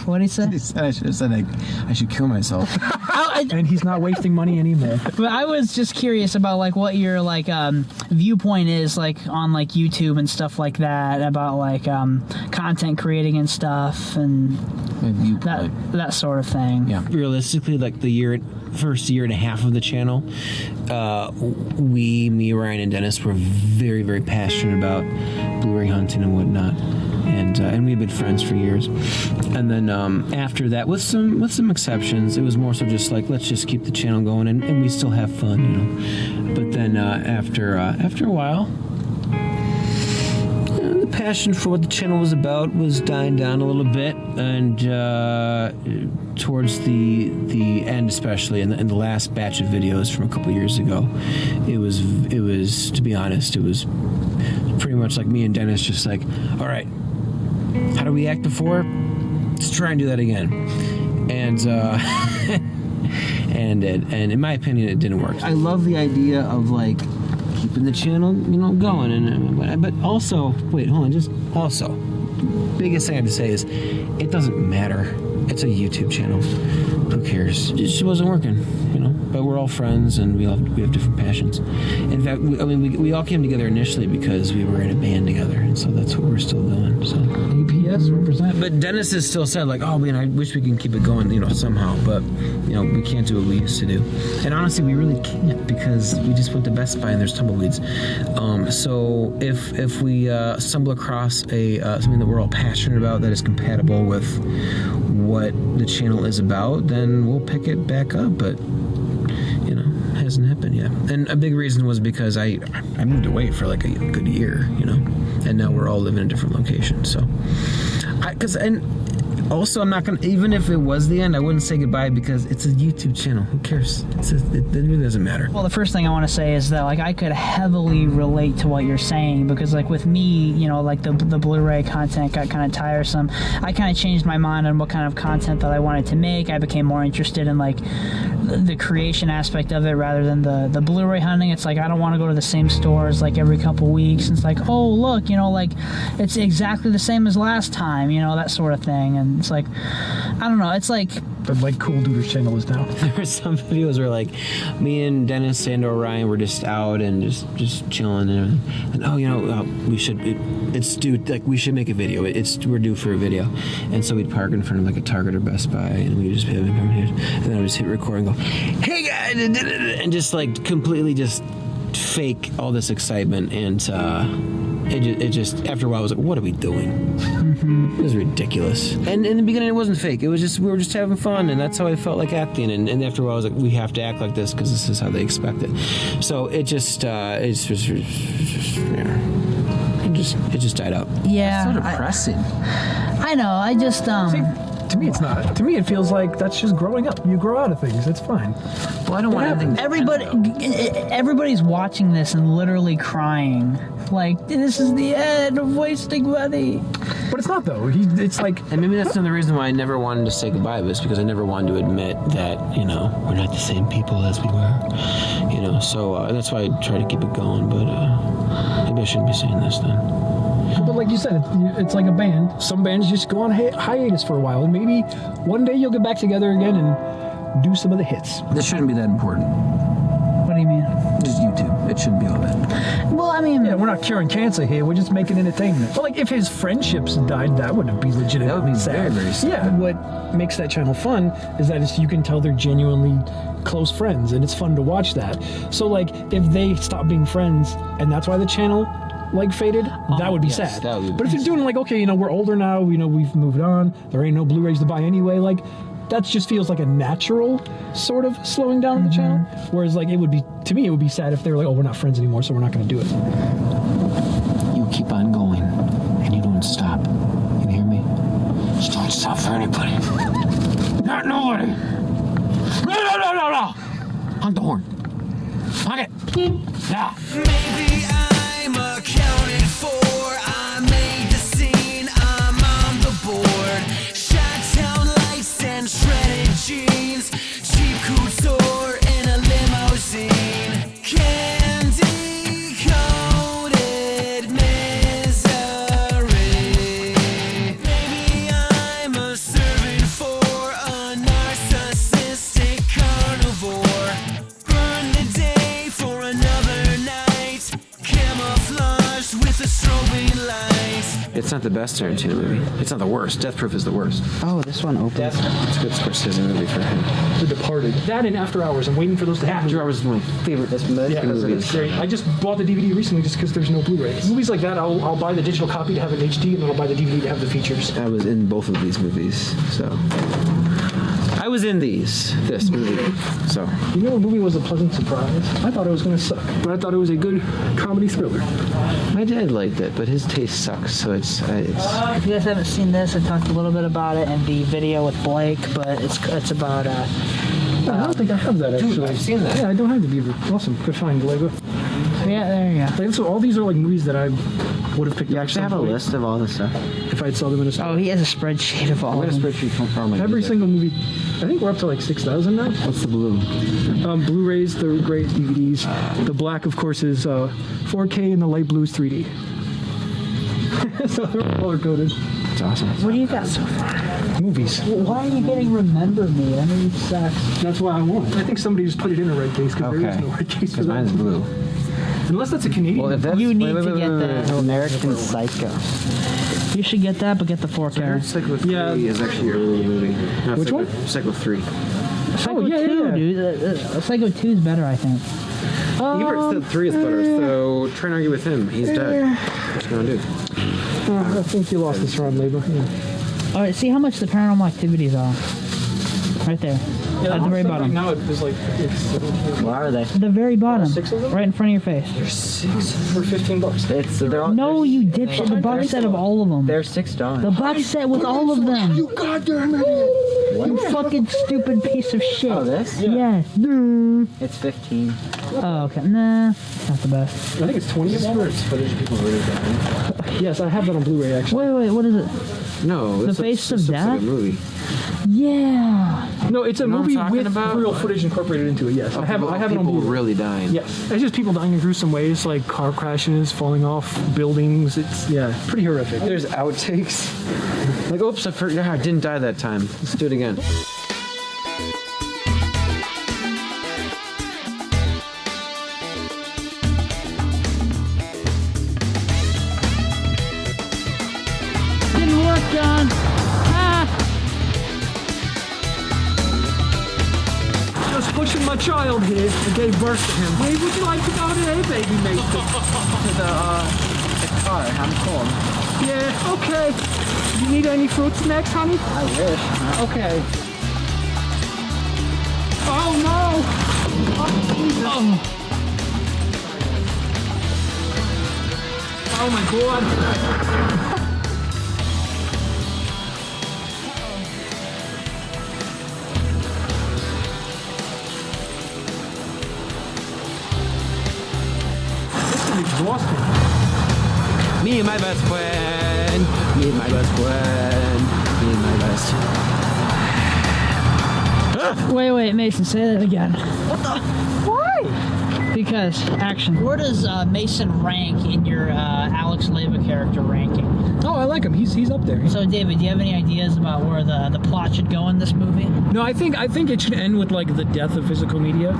What did he say? He said I should have said I should kill myself. And he's not wasting money anymore. But I was just curious about like what your like viewpoint is like on like YouTube and stuff like that about like content creating and stuff and My viewpoint. that sort of thing. Yeah. Realistically, like the first year and a half of the channel, me, Ryan, and Dennis were very, very passionate about Blu-ray hunting and whatnot, and we've been friends for years. And then after that, with some exceptions, it was more so just like let's just keep the channel going, and we still have fun, But then after a while, the passion for what the channel was about was dying down a little bit, and towards the end, especially in the last batch of videos from a couple years ago, it was to be honest, it was pretty much like me and Dennis just like, all right, how do we act before? Let's try and do that again. And and in my opinion, it didn't work. I love the idea of like keeping the channel, going, but also, wait, hold on, just also, biggest thing I have to say is, it doesn't matter. It's a YouTube channel. Who cares? It just wasn't working, you know. But we're all friends, and we have different passions. In fact, we all came together initially because we were in a band together, and so that's what we're still doing. So APS represent. But Dennis has still said, like, oh man, I wish we can keep it going, you know, somehow. But you know, we can't do what we used to do. And honestly, we really can't because we just went to Best Buy and there's tumbleweeds. So if we stumble across something that we're all passionate about that is compatible with what the channel is about, then we'll pick it back up. But you know, it hasn't happened yet. And a big reason was because I moved away for like a good year, you know, and now we're all living in different locations. So also, I'm not gonna, even if it was the end, I wouldn't say goodbye because it's a YouTube channel. Who cares? It really doesn't matter. Well, the first thing I want to say is that, like, I could heavily relate to what you're saying because, like, with me, you know, like the Blu-ray content got kind of tiresome. I kind of changed my mind on what kind of content that I wanted to make. I became more interested in, like, the creation aspect of it rather than the Blu-ray hunting. It's like, I don't want to go to the same stores, like, every couple weeks. And it's like, oh, look, you know, like, it's exactly the same as last time, you know, that sort of thing. And it's like, I don't know, it's like... But like Cool Duder's channel is now. There were some videos where like me and Dennis and Orion were just out and just chilling and oh, you know, we should make a video. We're due for a video. And so we'd park in front of like a Target or Best Buy and we'd just be having and then I would just hit record and go, hey guys, and just like completely just fake all this excitement, and it just after a while I was like, what are we doing? It was ridiculous. And in the beginning it wasn't fake. It was just, we were just having fun, and that's how I felt like acting. And after a while I was like, we have to act like this because this is how they expect it. So it just it just died out. Yeah. It's so depressing. I know. I just See, to me, it's not. To me, it feels like that's just growing up. You grow out of things. It's fine. Well, I don't want anything. Everybody's watching this and literally crying. Like, this is the end of wasting money. But it's not, though. It's like... And maybe that's another reason why I never wanted to say goodbye to this, because I never wanted to admit that, you know, we're not the same people as we were. You know, so that's why I try to keep it going, but maybe I shouldn't be saying this then. But like you said, it's like a band. Some bands just go on hiatus for a while, and maybe one day you'll get back together again and do some of the hits. This shouldn't be that important. What do you mean? Just YouTube. It shouldn't be all that. Well, I mean... Yeah, we're not curing cancer here. We're just making entertainment. But like, if his friendships died, that wouldn't be legitimately That would be sad. very, very sad. Yeah, what makes that channel fun is that you can tell they're genuinely close friends, and it's fun to watch that. So like, if they stop being friends, and that's why the channel like faded, that would be sad. That would be but if you're doing like, okay, you know, we're older now, you know, we've moved on, there ain't no Blu-rays to buy anyway, like, that just feels like a natural sort of slowing down of the channel. Whereas like, it would be, to me, it would be sad if they were like, oh, we're not friends anymore, so we're not going to do it. You keep on going, and you don't stop. You hear me? Just don't stop for anybody. Not nobody. No. Honk the horn. Honk it. Now. Maybe I'm accounted for. I made the scene. I'm on the board. Shot-town lights and shredded jeans. Cheap couture in a limousine. Candy-coated misery. Maybe I'm a servant for a narcissistic carnivore. Burn the day for another night. Camouflage with a strobing light. It's not the best Tarantino movie. It's not the worst. Death Proof is the worst. Oh, this one opens. It's a good Scorsese movie for him. The Departed. That and After Hours. I'm waiting for those to happen. After Hours is my favorite movies. Great. I just bought the DVD recently just because there's no Blu-ray. Movies like that, I'll buy the digital copy to have an HD, and then I'll buy the DVD to have the features. I was in both of these movies, so... I was in this movie, so... You know, a movie was a pleasant surprise. I thought it was going to suck, but I thought it was a good comedy thriller. My dad liked it, but his taste sucks, so it's If you guys haven't seen this, I talked a little bit about it in the video with Blake, but it's about... I don't think I have that, actually. Dude, I've seen that. Yeah, I don't have the Beaver. Awesome. Good find, Leyba. Yeah, there you go. Like, so all these are like movies that I would have picked up. You actually have a list of all this stuff. If I had saw them in a store. Oh, he has a spreadsheet of all I got a of them. spreadsheet from my Every single movie. I think we're up to like 6,000 now. What's the blue? Blu-rays, the great DVDs. The black, of course, is 4K, and the light blue is 3D. So they're color coded. It's awesome. What do you got so far? Movies. Why are you getting Remember Me? I mean, it sucks. That's what I want. I think somebody just put it in a red case because there is no red case for Because that. mine's blue. Unless that's a Canadian. Well, if that's You need to get that. American Psycho. You should get that, but get the 4K. Psycho 3 Yeah. is actually a really good movie. No, Which Psycho, one? Psycho 3. Psycho yeah, 2, yeah. dude. Psycho 2 is better, I think. Ebert said 3 is better, so try and argue with him. He's dead. What you gonna do? I think you lost this round, Leyba. Yeah. All right, see how much the paranormal activities are. Right there. At the very bottom. Right now it's like Where are they? The very bottom. 6 of them? Right in front of your face. for $15. They're all, No, you dipshit. The box set of all of them. they're $6. The box set with all of them. You goddamn idiot! You fucking stupid piece of shit. Oh, this? Yeah. It's 15. Oh, okay. Nah, it's not the best. I think it's 20 of them. It's footage of people really dying. Yes, I have that on Blu-ray actually. Wait, what is it? No, The it's Face of it's like Death? a movie. Yeah. No, it's a know what movie I'm talking with about? real footage incorporated into it. Yes, I have it on people Blu-ray. really dying. Yes, it's just people dying in gruesome ways, like car crashes, falling off buildings. It's pretty horrific. There's outtakes. Like, oops, I forgot. I didn't die that time. Let's do it again. Didn't work, John. Ah. Just pushing my child here. I gave birth to him. Hey, would you like to go there, baby mate? To the car. I'm cold. Yeah, okay. You need any fruit snacks, honey? I wish. Okay. Oh no! Oh, Jesus. Oh my god. This is exhausting. Me and my best friend. Me and my best friend. Me and my best. Wait, Mason, say that again. What the? Why? Because action. Where does Mason rank in your Alex Leyba character ranking? Oh, I like him. He's up there. So, David, do you have any ideas about where the plot should go in this movie? No, I think it should end with like the death of physical media.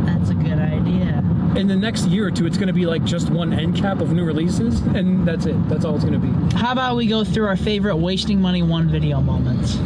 That's a good idea. In the next year or two, it's going to be like just one end cap of new releases, and that's it. That's all it's going to be. How about we go through our favorite wasting money one video moments?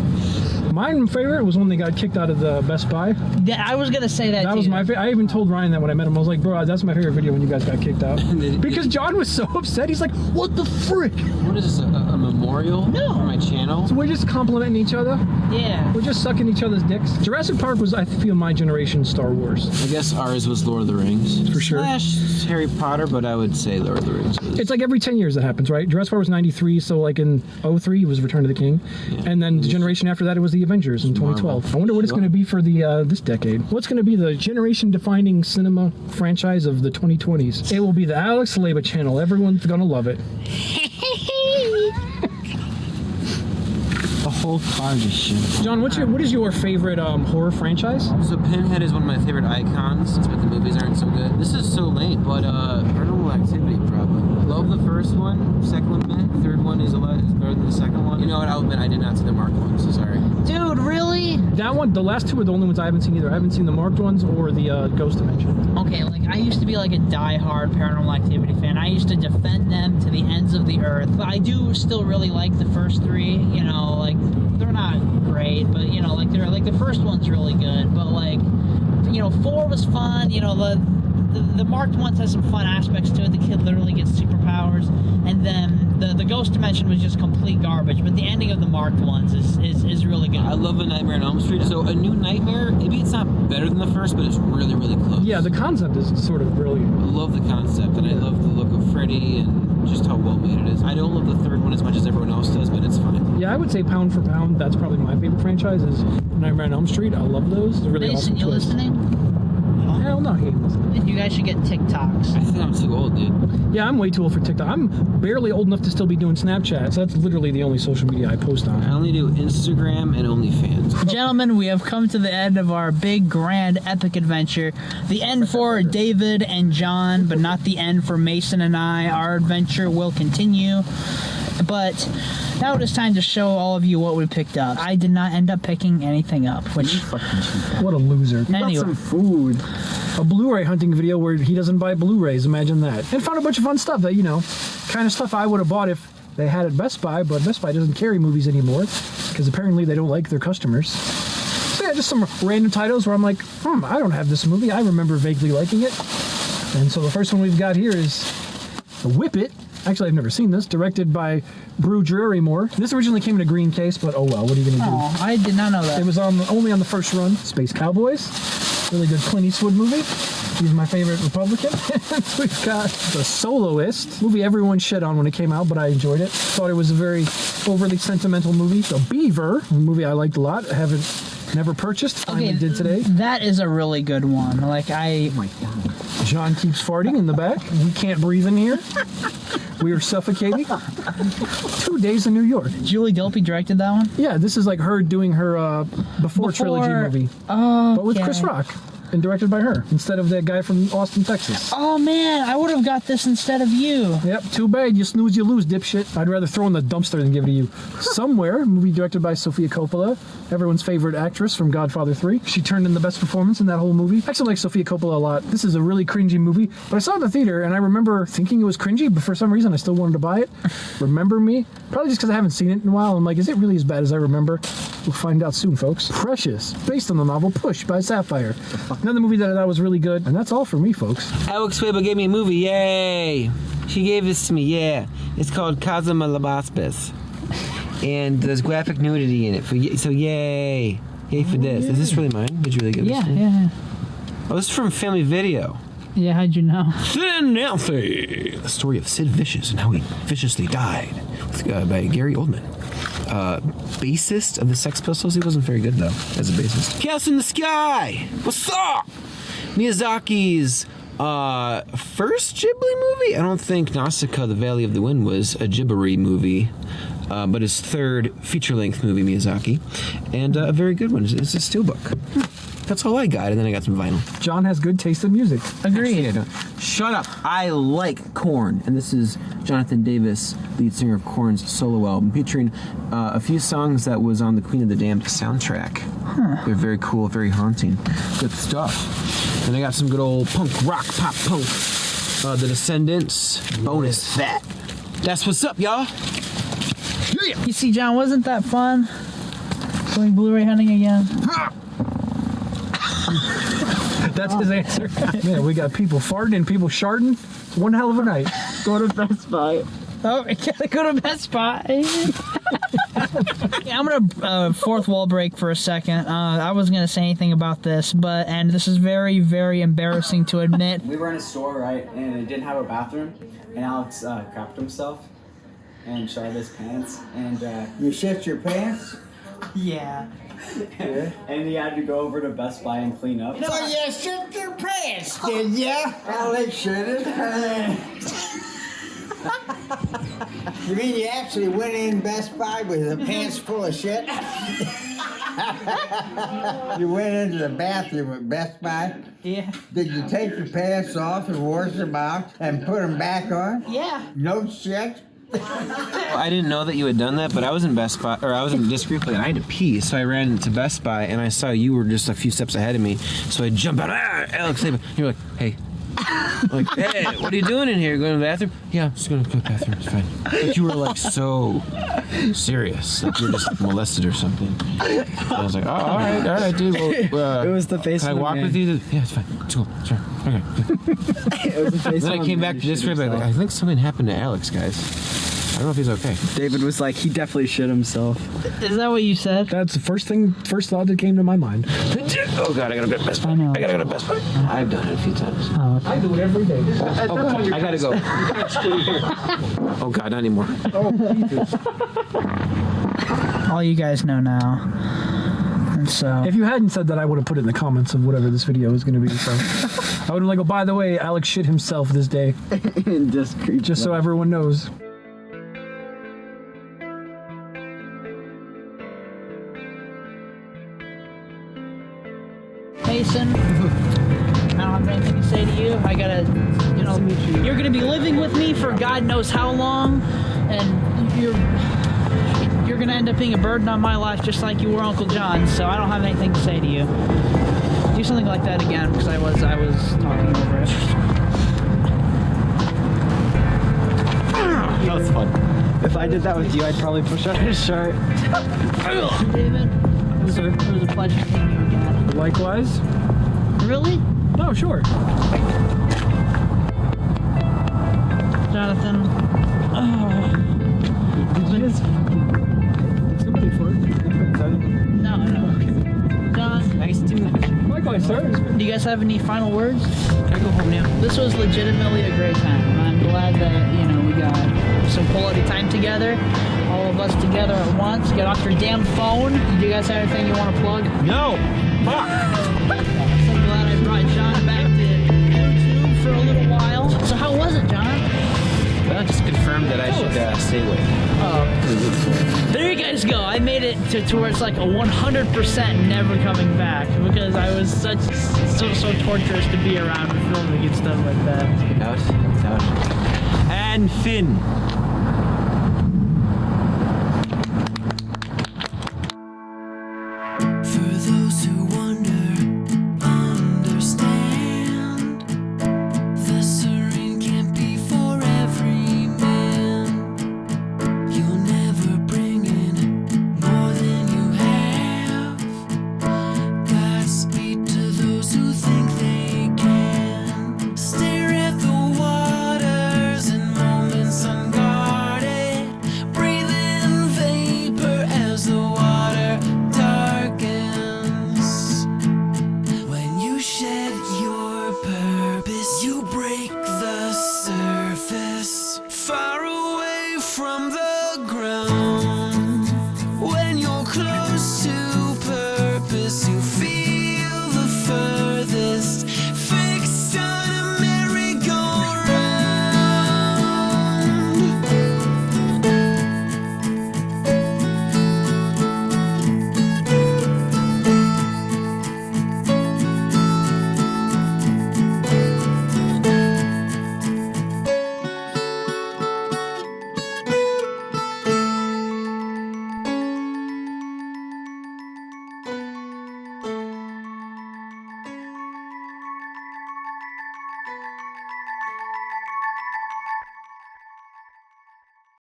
My favorite was when they got kicked out of the Best Buy. I was gonna say that. That was my favorite. I even told Ryan that when I met him. I was like, bro, that's my favorite video when you guys got kicked out. Because John was so upset. He's like, what the frick? What is this, a memorial No. for my channel? So we're just complimenting each other. Yeah. We're just sucking each other's dicks. Jurassic Park was, I feel, my generation's Star Wars. I guess ours was Lord of the Rings. For sure. Slash Harry Potter, but I would say Lord of the Rings was... It's like every 10 years that happens, right? Jurassic Park was 93, so like in 03 it was Return of the King. Yeah. And then the generation after that, it was the Avengers in 2012. I wonder what it's going to be for the this decade. What's going to be the generation-defining cinema franchise of the 2020s? It will be the Alex Leyba channel. Everyone's going to love it. The whole car just shit. John, what is your favorite horror franchise? So Pinhead is one of my favorite icons, but the movies aren't so good. This is so lame, but Paranormal Activity probably. Love the first one, second one, meh. Third one is better than the second one. You know what, I'll admit I did not see the marked one, so sorry. Dude, really? That one, the last two are the only ones I haven't seen either. I haven't seen the marked ones or the Ghost Dimension. Okay, like I used to be like a die-hard Paranormal Activity fan. I used to defend them to the ends of the earth. I do still really like the first three. You know, like they're not great, but you know, like they're like the first one's really good. But like, you know, 4 was fun. You know, the marked ones has some fun aspects to it. The kid literally gets superpowers, and then the Ghost Dimension was just complete garbage. But the ending of the marked ones is really good. I love A Nightmare on Elm Street. So A New Nightmare, maybe it's not better than the first, but it's really, really close. Yeah, the concept is sort of brilliant. I love the concept, and I love the look of Freddy and just how well made it is. I don't love the third one as much as everyone else does, but it's fine. Yeah, I would say pound for pound, that's probably my favorite franchise is Nightmare on Elm Street. I love those. They're really Mason, awesome you twist. listening? Hell no, he ain't listening. You guys should get TikToks. I think I'm too old, dude. Yeah, I'm way too old for TikTok. I'm barely old enough to still be doing Snapchat, so that's literally the only social media I post on. I only do Instagram and OnlyFans. Gentlemen, we have come to the end of our big, grand, epic adventure. The end for David and John, but not the end for Mason and I. Our adventure will continue. But now it is time to show all of you what we picked up. I did not end up picking anything up, which... What a loser. Anyway. Some food. A Blu-ray hunting video where he doesn't buy Blu-rays, imagine that. And found a bunch of fun stuff that, you know, kind of stuff I would have bought if they had at Best Buy, but Best Buy doesn't carry movies anymore because apparently they don't like their customers. So yeah, just some random titles where I'm like, I don't have this movie. I remember vaguely liking it. And so the first one we've got here is The Whip It. Actually, I've never seen this. Directed by Brew Drarymore. This originally came in a green case, but oh well, what are you going to do? Oh, I did not know that. It was only on the first run. Space Cowboys. Really good Clint Eastwood movie. He's my favorite Republican. We've got The Soloist. Movie everyone shit on when it came out, but I enjoyed it. Thought it was a very overly sentimental movie. The Beaver, a movie I liked a lot. I never purchased. Finally did today. That is a really good one. Like, Oh my God. John keeps farting in the back. We can't breathe in here. We are suffocating. 2 days in New York. Julie Delpy directed that one? Yeah, this is like her doing her Before trilogy movie. Oh, But with Chris Rock. And directed by her instead of that guy from Austin, Texas. Oh man, I would have got this instead of you. Yep, too bad. You snooze, you lose, dipshit. I'd rather throw in the dumpster than give it to you. Somewhere, movie directed by Sofia Coppola, everyone's favorite actress from Godfather 3. She turned in the best performance in that whole movie. I actually like Sofia Coppola a lot. This is a really cringy movie, but I saw it in the theater and I remember thinking it was cringy, but for some reason I still wanted to buy it. Remember Me? Probably just because I haven't seen it in a while. I'm like, is it really as bad as I remember? We'll find out soon, folks. Precious, based on the novel Push by Sapphire. Another movie that I thought was really good, and that's all for me, folks. Alex Leyba gave me a movie, yay! She gave this to me, yeah. It's called Kazuma Labaspes. And there's graphic nudity in it, so yay. Yay for this. Is this really mine? Did you really give this to me? Yeah. Oh, this is from Family Video. Yeah, how'd you know? Sid and Nancy. The story of Sid Vicious and how he viciously died. By Gary Oldman. Bassist of the Sex Pistols. He wasn't very good, though, as a bassist. Chaos in the Sky! What's up? Miyazaki's first Ghibli movie? I don't think Nausicaa, The Valley of the Wind was a Ghibli movie. But his third feature-length movie, Miyazaki. And a very good one. It's a steelbook. That's all I got, and then I got some vinyl. John has good taste in music. Agreed. Actually, shut up. I like Korn, and this is Jonathan Davis, lead singer of Korn's solo album, featuring a few songs that was on the Queen of the Damned soundtrack. Huh. They're very cool, very haunting. Good stuff. And I got some good old punk rock, pop punk. The Descendants, bonus that. That's what's up, y'all. Yeah. You see, John, wasn't that fun? Going Blu-ray hunting again? That's his answer. Man, we got people farting and people sharding. It's one hell of a night. Go to Best Buy. Oh, I gotta go to Best Buy. Yeah, I'm gonna fourth wall break for a second. I wasn't gonna say anything about this, and this is very, very embarrassing to admit. We were in a store, right, and it didn't have a bathroom, and Alex crapped himself and sharted his pants, and You shit your pants? Yeah. and he had to go over to Best Buy and clean up. So you shit your pants, did ya? Alex shit his pants. You mean you actually went in Best Buy with the pants full of shit? You went into the bathroom at Best Buy? Yeah. Did you take your pants off and wash them out and put them back on? Yeah. No shit? I didn't know that you had done that, but I was in Best Buy, or I was in Disc Replay, and I had to pee, so I ran into Best Buy, and I saw you were just a few steps ahead of me, so I jumped out, Alex Leyba. You're like, hey. I'm like, hey, what are you doing in here? Going to the bathroom? Yeah, I'm just going to go to the bathroom, it's fine. But you were like so serious, like you were just like, molested or something. And I was like, oh, all right, dude. Well, It was the face Can I of a walk man. with you? Yeah, it's fine. Let's go. Sure. Okay. It was the face Then of I a came man back who to Disc shit Replay, like, himself. I think something happened to Alex, guys. I don't know if he's okay. David was like, he definitely shit himself. Is that what you said? That's the first thought that came to my mind. Oh God, I gotta go to Best Buy. I know. I gotta go to Best Buy. I've done it a few times. Oh, okay. I do it every day. Oh God, I gotta go. Oh God, not anymore. All you guys know now. And so, If you hadn't said that, I would have put it in the comments of whatever this video is going to be. So I would have like, oh, by the way, Alex shit himself this day, just so everyone knows. Mason, I don't have anything to say to you. I gotta, you know, you're gonna be living with me for God knows how long, and you're gonna end up being a burden on my life just like you were Uncle John. So I don't have anything to say to you. Do something like that again, because I was talking over it. That was fun. If I did that with you, I'd probably push out his shirt. David, it was a pleasure seeing you again. Likewise. Really? Oh, sure. Jonathan. Oh. Did you just somebody flirt? No. John. Nice to meet you. Likewise, sir. Do you guys have any final words? Can I go home now? This was legitimately a great time. I'm glad that, you know, we got some quality time together. All of us together at once. Get off your damn phone. Do you guys have anything you want to plug? No! Fuck! I'm so glad I brought John back to YouTube for a little while. So how was it, John? Well, just confirmed that I should stay away. Oh. There you guys go. I made it to where it's like a 100% never coming back because I was so torturous to be around and filming and stuff like that. Out. And Finn. For those who wonder, understand, the serene can't be for every man. You'll never bring in more than you have. Godspeed to those who think they can. Stare at the waters in moments unguarded. Breathe in vapor as the water darkens. When you shed your purpose, you break the surface. Far